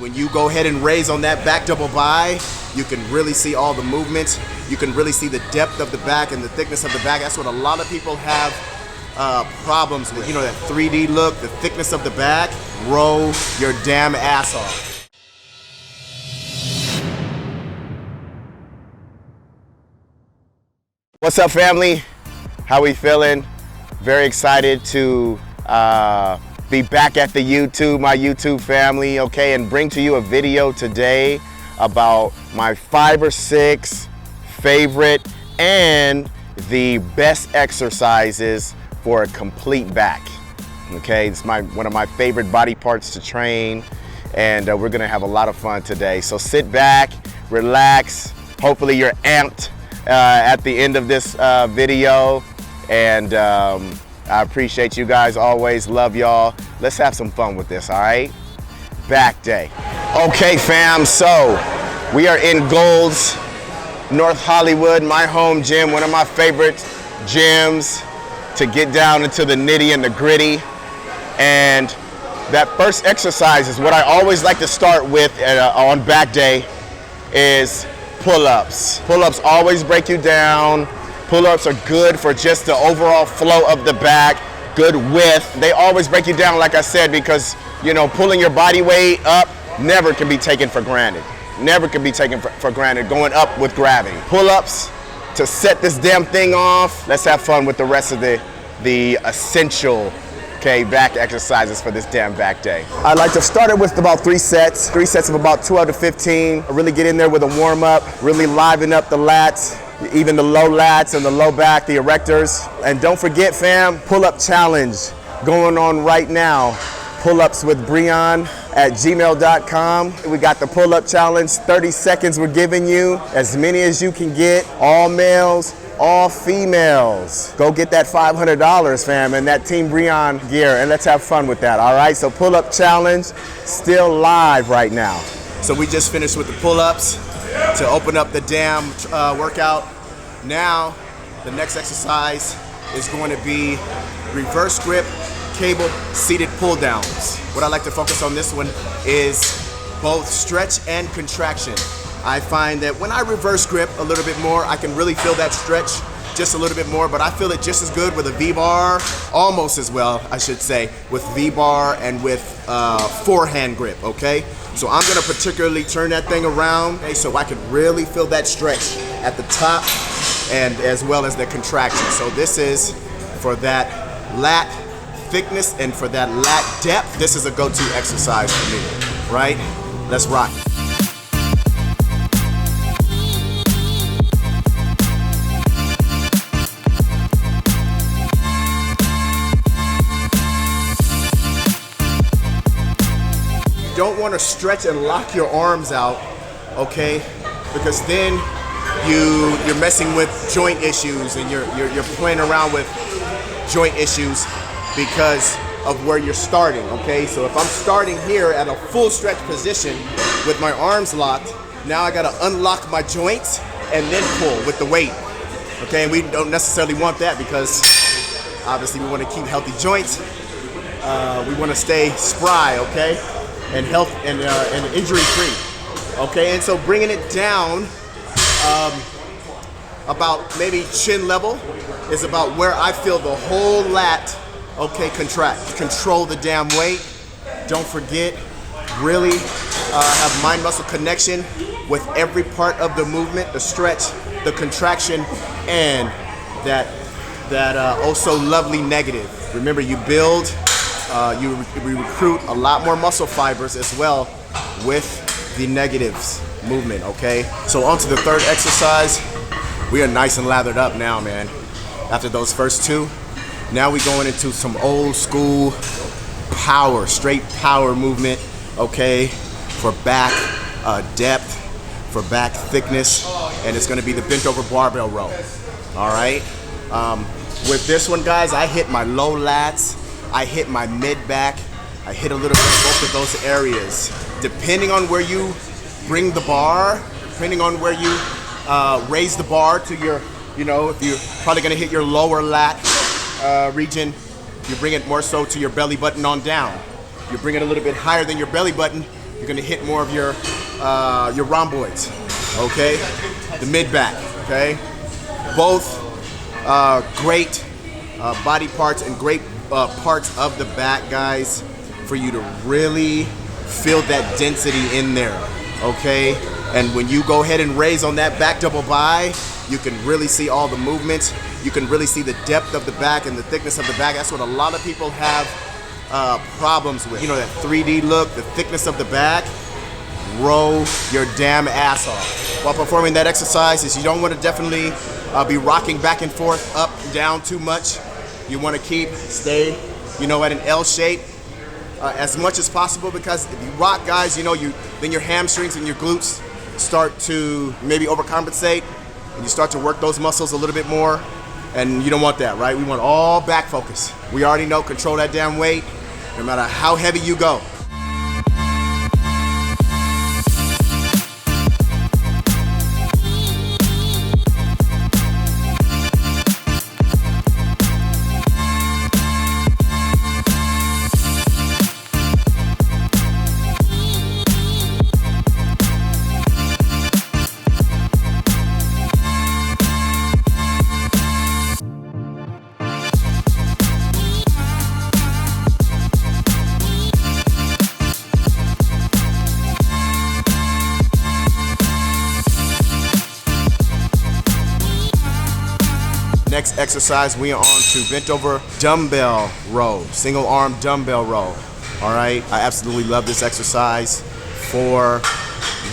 When you go ahead and raise on that back double bi, you can really see all the movements. You can really see the depth of the back and the thickness of the back. That's what a lot of people have problems with. You know, that 3D look, the thickness of the back. Roll your damn ass off. What's up, family? How we feeling? Very excited to be back at the YouTube, my YouTube family, okay, and bring to you a video today about my 5 or 6 favorite and the best exercises for a complete back. Okay, it's one of my favorite body parts to train, and we're gonna have a lot of fun today. So sit back, relax. Hopefully you're amped at the end of this video, and I appreciate you guys always. Love y'all. Let's have some fun with this, all right? Back day. Okay, fam, so we are in Gold's, North Hollywood, my home gym, one of my favorite gyms to get down into the nitty and the gritty. And that first exercise is what I always like to start with on back day is pull-ups. Pull-ups always break you down. Pull-ups are good for just the overall flow of the back, good width. They always break you down, like I said, because, you know, pulling your body weight up never can be taken for granted. Never can be taken for granted, going up with gravity. Pull-ups to set this damn thing off. Let's have fun with the rest of the essential, okay, back exercises for this damn back day. I like to start it with about 3 sets. 3 sets of about 12 to 15. Really get in there with a warm up, really liven up the lats, even the low lats and the low back, the erectors. And don't forget, fam, pull-up challenge going on right now. Pull-ups with Breon at gmail.com. We got the pull-up challenge, 30 seconds we're giving you, as many as you can get, all males, all females. Go get that $500, fam, and that Team Breon gear, and let's have fun with that, all right? So pull-up challenge, still live right now. So we just finished with the pull-ups to open up the damn workout. Now, the next exercise is going to be reverse grip cable seated pull downs. What I like to focus on this one is both stretch and contraction. I find that when I reverse grip a little bit more, I can really feel that stretch just a little bit more, but I feel it just as good with a V-bar, almost as well, I should say, with V-bar and with forehand grip, okay? So I'm gonna particularly turn that thing around, okay, so I can really feel that stretch at the top and as well as the contraction. So this is for that lat thickness and for that lat depth. This is a go-to exercise for me, right? Let's rock. You don't want to stretch and lock your arms out, okay? Because then you're messing with joint issues and you're playing around with joint issues because of where you're starting, okay? So if I'm starting here at a full stretch position with my arms locked, now I gotta unlock my joints and then pull with the weight, okay? And we don't necessarily want that because obviously we wanna keep healthy joints. We wanna stay spry, okay? And health and injury-free, okay? And so bringing it down about maybe chin level is about where I feel the whole lat, okay, contract. Control the damn weight. Don't forget, really have mind-muscle connection with every part of the movement, the stretch, the contraction, and that oh so lovely negative. Remember, you build, you recruit a lot more muscle fibers as well with the negatives movement, okay? So on to the third exercise. We are nice and lathered up now, man. After those first 2, now we're going into some old school power, straight power movement, okay? For back depth, for back thickness, and it's gonna be the bent over barbell row, all right? With this one, guys, I hit my low lats, I hit my mid back, I hit a little bit of both of those areas. Depending on where you bring the bar, depending on where you raise the bar to your, you know, if you're probably gonna hit your lower lat region, you bring it more so to your belly button on down. You bring it a little bit higher than your belly button, you're gonna hit more of your rhomboids, okay? The mid-back, okay? Both great body parts and great parts of the back, guys, for you to really feel that density in there, okay? And when you go ahead and raise on that back double bi, you can really see all the movements. You can really see the depth of the back and the thickness of the back. That's what a lot of people have problems with. You know, that 3D look, the thickness of the back. Roll your damn ass off. While performing that exercise, is you don't want to definitely be rocking back and forth, up and down too much. You want to stay, you know, at an L shape as much as possible, because if you rock, guys, you know, then your hamstrings and your glutes start to maybe overcompensate, and you start to work those muscles a little bit more, and you don't want that, right? We want all back focus. We already know, control that damn weight, no matter how heavy you go. Next exercise, we are on to bent over dumbbell row, single arm dumbbell row. All right, I absolutely love this exercise for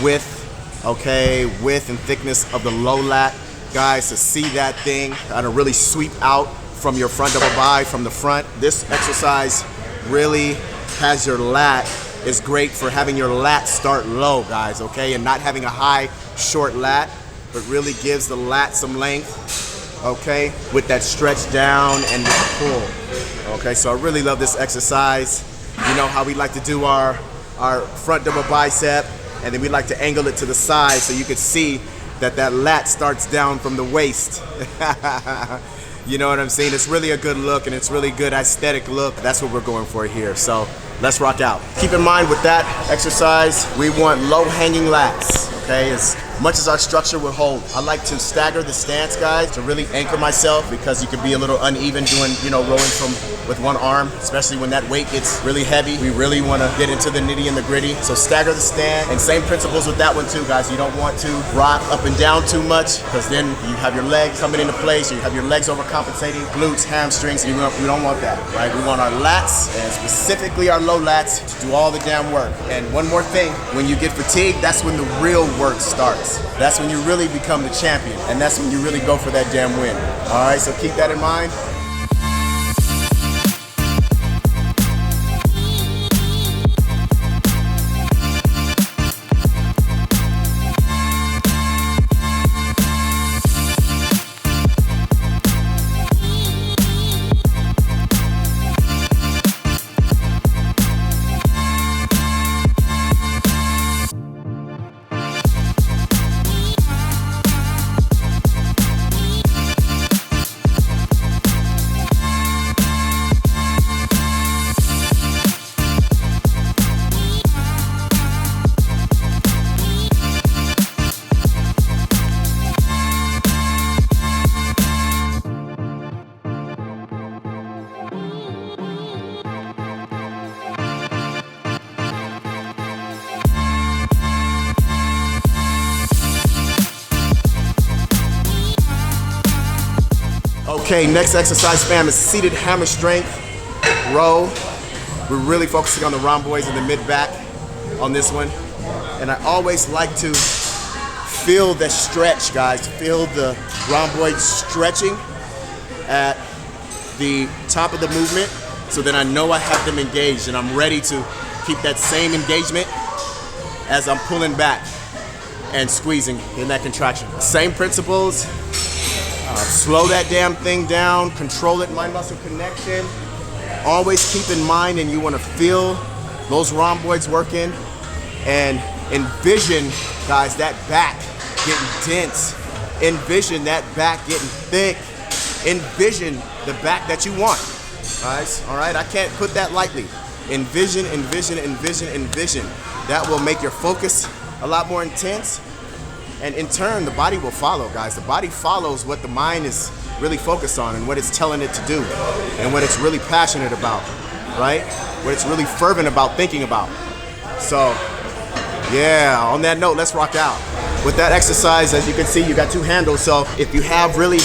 width, okay, width and thickness of the low lat, guys, to see that thing kind of really sweep out from your front double bi from the front. This exercise really has your lat, is great for having your lat start low, guys, okay, and not having a high, short lat, but really gives the lat some length, okay, with that stretch down and with the pull. Okay, so I really love this exercise. You know how we like to do our front double bicep, and then we like to angle it to the side so you can see that lat starts down from the waist. You know what I'm saying? It's really a good look, and it's really good aesthetic look. That's what we're going for here. So let's rock out. Keep in mind with that exercise, we want low hanging lats, okay? As much as our structure will hold. I like to stagger the stance, guys, to really anchor myself, because you can be a little uneven doing, you know, rolling with one arm, especially when that weight gets really heavy. We really want to get into the nitty and the gritty. So stagger the stand, and same principles with that one too, guys. You don't want to rock up and down too much, because then you have your legs coming into place, you have your legs overcompensating, glutes, hamstrings, and we don't want that, right? We want our lats, and specifically our low lats, to do all the damn work. And one more thing, when you get fatigued, that's when the real work starts. That's when you really become the champion, and that's when you really go for that damn win. All right, so keep that in mind. Okay, next exercise, fam, is seated hammer strength row. We're really focusing on the rhomboids and the mid-back on this one. And I always like to feel the stretch, guys. Feel the rhomboids stretching at the top of the movement, so then I know I have them engaged, and I'm ready to keep that same engagement as I'm pulling back and squeezing in that contraction. Same principles. Slow that damn thing down, control it, mind muscle connection. Always keep in mind, and you want to feel those rhomboids working, and envision, guys, that back getting dense. Envision that back getting thick. Envision the back that you want, guys. All right, I can't put that lightly. Envision, envision, envision, envision That will make your focus a lot more intense. And in turn, the body will follow, guys. The body follows what the mind is really focused on and what it's telling it to do and what it's really passionate about, right? What it's really fervent about thinking about. So, yeah, on that note, let's rock out. With that exercise, as you can see, you got two handles. So if you have really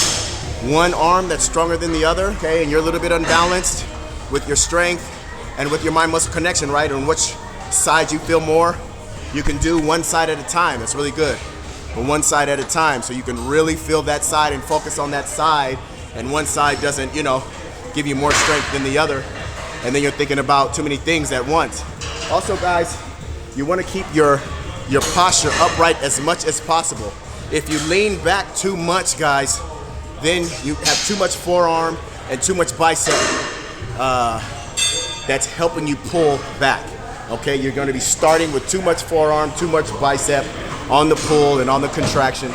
one arm that's stronger than the other, okay, and you're a little bit unbalanced with your strength and with your mind-muscle connection, right, on which side you feel more, you can do one side at a time. That's really good. But one side at a time, so you can really feel that side and focus on that side, and one side doesn't, you know, give you more strength than the other, and then you're thinking about too many things at once. Also, guys, you want to keep your posture upright as much as possible. If you lean back too much, guys, then you have too much forearm and too much bicep that's helping you pull back. Okay, you're going to be starting with too much forearm, too much bicep on the pull and on the contraction.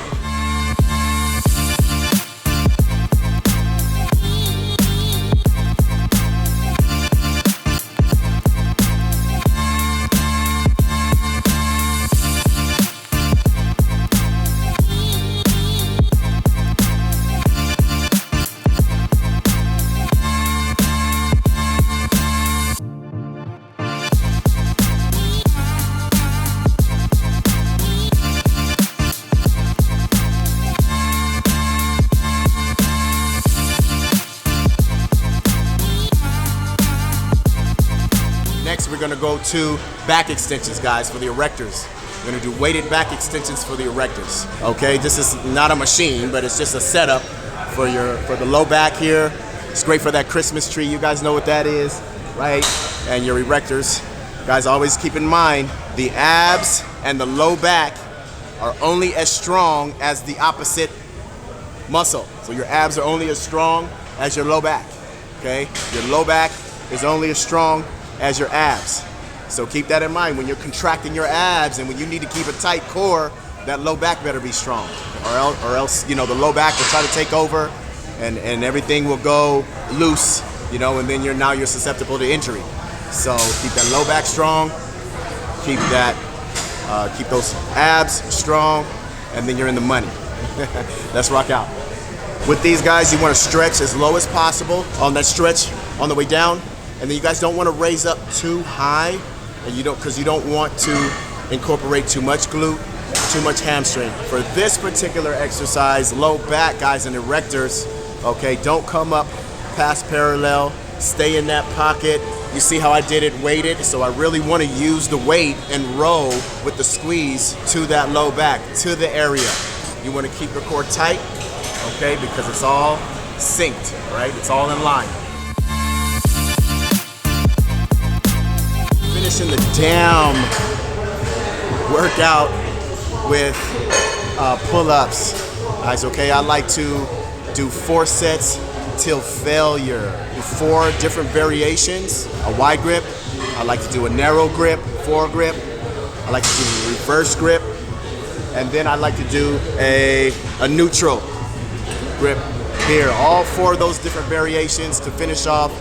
Next, we're gonna go to back extensions, guys, for the erectors. We're gonna do weighted back extensions for the erectors. Okay, this is not a machine, but it's just a setup for the low back here. It's great for that Christmas tree. You guys know what that is, right? And your erectors. Guys, always keep in mind, the abs and the low back are only as strong as the opposite muscle. So your abs are only as strong as your low back, okay? Your low back is only as strong as your abs. So keep that in mind when you're contracting your abs, and when you need to keep a tight core, that low back better be strong, or else, you know, the low back will try to take over and everything will go loose, you know, and then you're susceptible to injury. So keep that low back strong, keep those abs strong, and then you're in the money. Let's rock out. With these guys, you want to stretch as low as possible on that stretch on the way down. And then you guys don't want to raise up too high, and because you don't want to incorporate too much glute, too much hamstring. For this particular exercise, low back, guys, and erectors, okay, don't come up past parallel, stay in that pocket. You see how I did it weighted? So I really want to use the weight and row with the squeeze to that low back, to the area. You want to keep your core tight, okay, because it's all synced, right? It's all in line. Finishing the down workout with pull-ups, guys. Okay, I like to do 4 sets till failure. 4 different variations: a wide grip, I like to do a narrow grip, foregrip, I like to do a reverse grip, and then I like to do a neutral grip here. All 4 of those different variations to finish off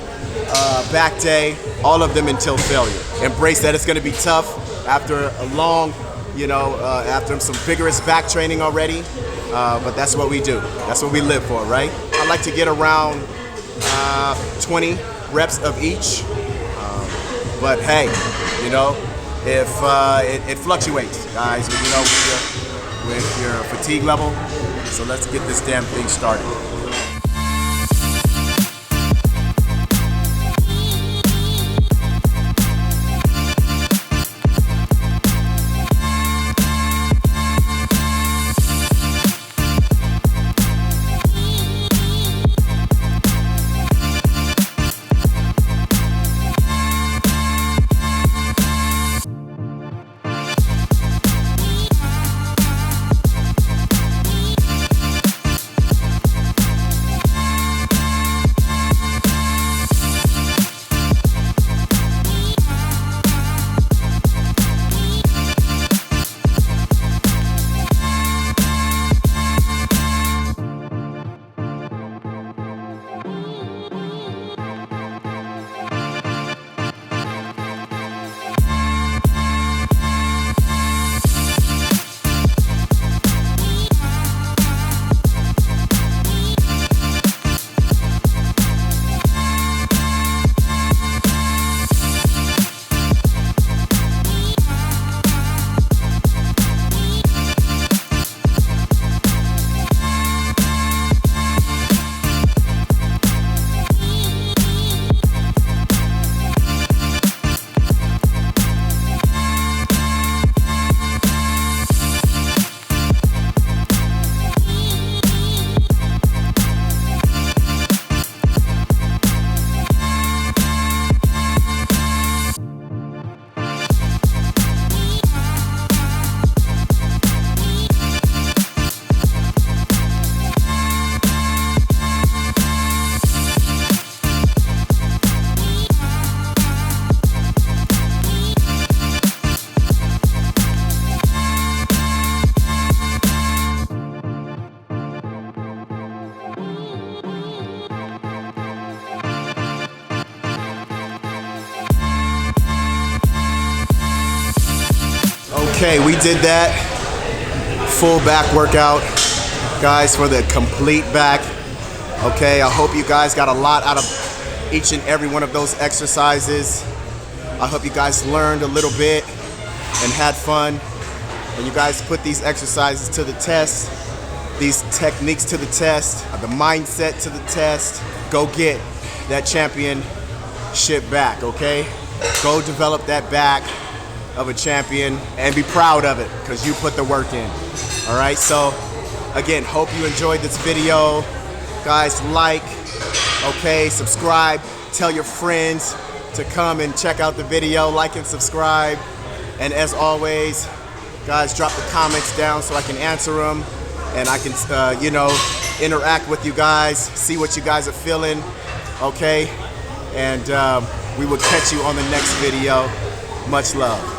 back day, all of them until failure. Embrace that it's going to be tough after a long, after some vigorous back training already, but that's what we do. That's what we live for, right? I like to get around 20 reps of each, but hey, if it fluctuates, guys, with your fatigue level. So let's get this damn thing started. Okay, we did that full back workout, guys, for the complete back. Okay, I hope you guys got a lot out of each and every one of those exercises. I hope you guys learned a little bit and had fun. And you guys put these exercises to the test, these techniques to the test, the mindset to the test. Go get that championship back, okay? Go develop that back of a champion and be proud of it because you put the work in. All right, so again, hope you enjoyed this video. Guys, like, okay, subscribe, tell your friends to come and check out the video, like and subscribe. And as always, guys, drop the comments down so I can answer them and I can, interact with you guys, see what you guys are feeling, okay? And we will catch you on the next video. Much love.